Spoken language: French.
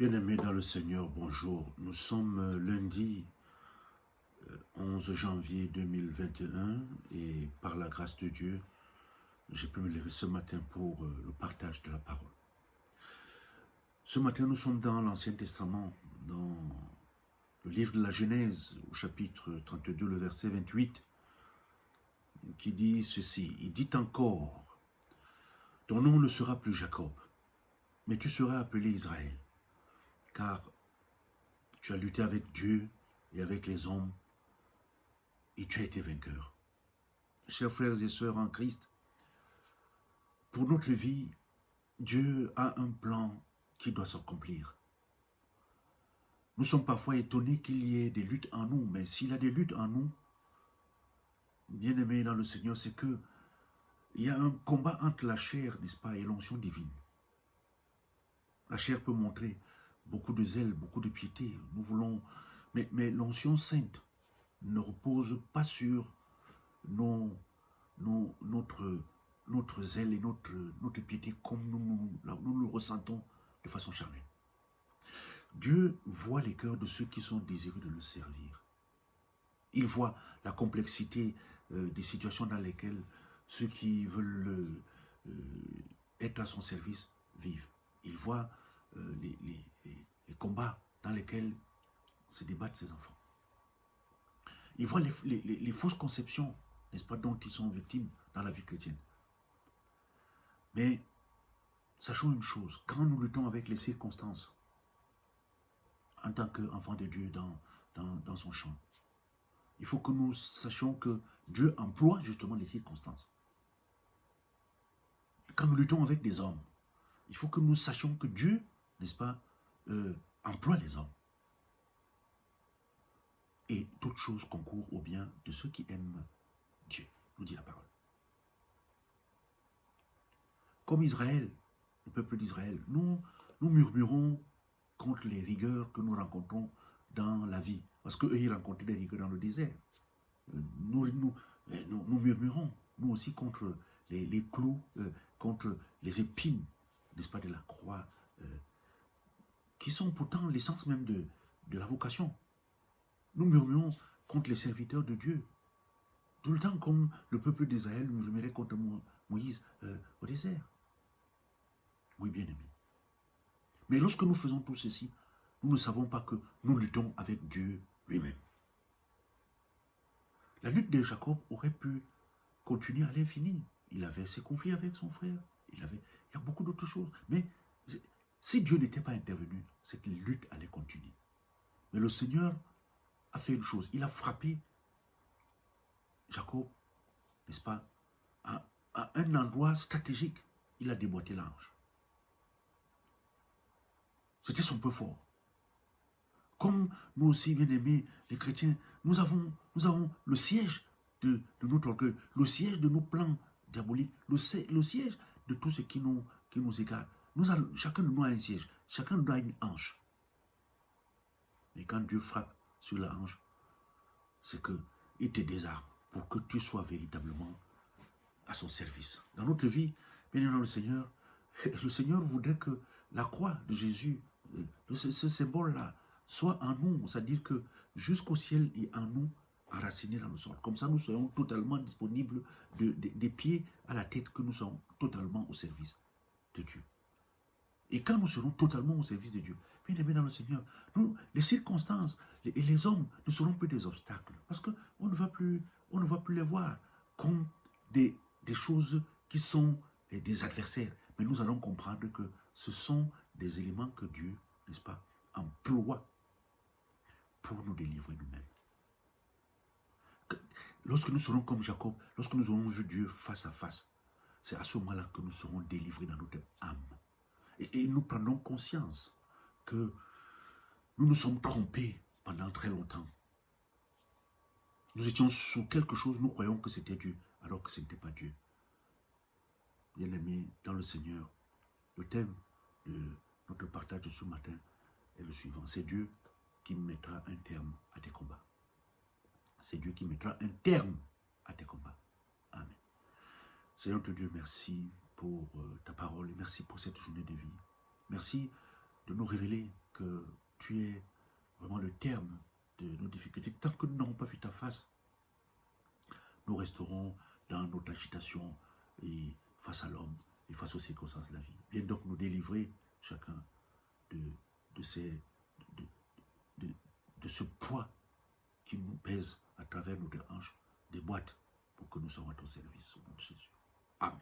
Bien-aimés dans le Seigneur, bonjour. Nous sommes lundi 11 janvier 2021 et par la grâce de Dieu, j'ai pu me lever ce matin pour le partage de la parole. Ce matin, nous sommes dans l'Ancien Testament, dans le livre de la Genèse, au chapitre 32, le verset 28, qui dit ceci. Il dit encore, « Ton nom ne sera plus Jacob, mais tu seras appelé Israël, car tu as lutté avec Dieu et avec les hommes, et tu as été vainqueur. » Chers frères et sœurs en Christ, pour notre vie, Dieu a un plan qui doit s'accomplir. Nous sommes parfois étonnés qu'il y ait des luttes en nous, mais s'il y a des luttes en nous, bien-aimés dans le Seigneur, c'est que il y a un combat entre la chair, n'est-ce pas, et l'onction divine. La chair peut montrer beaucoup de zèle, beaucoup de piété. Nous voulons, mais l'onction sainte ne repose pas sur notre zèle et notre piété comme nous le ressentons de façon charnelle. Dieu voit les cœurs de ceux qui sont désireux de le servir. Il voit la complexité des situations dans lesquelles ceux qui veulent être à son service vivent. Il voit les combats dans lesquels se débattent ses enfants. Il voit les fausses conceptions, n'est-ce pas, dont ils sont victimes dans la vie chrétienne. Mais sachons une chose, quand nous luttons avec les circonstances, en tant qu'enfants de Dieu dans son champ, il faut que nous sachions que Dieu emploie justement les circonstances. Quand nous luttons avec des hommes, il faut que nous sachions que Dieu, n'est-ce pas, emploie les hommes. Et toute chose concourt au bien de ceux qui aiment Dieu, nous dit la parole. Comme Israël, le peuple d'Israël, nous murmurons contre les rigueurs que nous rencontrons dans la vie. Parce qu'eux, ils rencontraient des rigueurs dans le désert. Nous murmurons, nous aussi, contre les clous, contre les épines, n'est-ce pas, de la croix, qui sont pourtant l'essence même de la vocation. Nous murmurons contre les serviteurs de Dieu. Tout le temps, comme le peuple d'Israël murmurait contre Moïse au désert. Oui, bien aimé. Mais lorsque nous faisons tout ceci, nous ne savons pas que nous luttons avec Dieu lui-même. La lutte de Jacob aurait pu continuer à l'infini. Il avait ses conflits avec son frère. Il y a beaucoup d'autres choses. Mais si Dieu n'était pas intervenu, cette lutte allait continuer. Mais le Seigneur a fait une chose. Il a frappé Jacob, n'est-ce pas, à un endroit stratégique. Il a déboîté l'ange. C'était son peu fort. Comme nous aussi, bien-aimés, les chrétiens, nous avons le siège de notre orgueil, le siège de nos plans diaboliques, le siège de tout ce qui nous égare. Chacun de nous a un siège, chacun de nous a une hanche. Mais quand Dieu frappe sur la hanche, c'est qu'il te désarme pour que tu sois véritablement à son service. Dans notre vie, bien aimé le Seigneur voudrait que la croix de Jésus, ce symbole-là, soit en nous, c'est-à-dire que jusqu'au ciel et en nous, enracinés dans le sol. Comme ça, nous serons totalement disponibles des pieds à la tête, que nous sommes totalement au service de Dieu. Et quand nous serons totalement au service de Dieu, bien aimés dans le Seigneur, les circonstances et les hommes ne seront plus des obstacles, parce qu'on ne va plus les voir comme des choses qui sont des adversaires. Mais nous allons comprendre que ce sont des éléments que Dieu, n'est-ce pas, emploie pour nous délivrer nous-mêmes. Lorsque nous serons comme Jacob, lorsque nous aurons vu Dieu face à face, c'est à ce moment-là que nous serons délivrés dans notre âme. Et nous prendrons conscience que nous nous sommes trompés pendant très longtemps. Nous étions sous quelque chose, nous croyons que c'était Dieu, alors que ce n'était pas Dieu. Bien-aimés dans le Seigneur, le thème de notre partage de ce matin est le suivant. C'est Dieu qui mettra un terme à tes combats. C'est Dieu qui mettra un terme à tes combats. Amen. Seigneur notre Dieu, merci pour ta parole et merci pour cette journée de vie. Merci de nous révéler que tu es vraiment le terme de nos difficultés. Tant que nous n'aurons pas vu ta face, nous resterons dans notre agitation et face à l'homme et face aux circonstances de la vie. Viens donc nous délivrer chacun de, ces, de, de ce poids qui nous pèse à travers nos hanches, des boîtes, pour que nous soyons à ton service au nom de Jésus. Amen.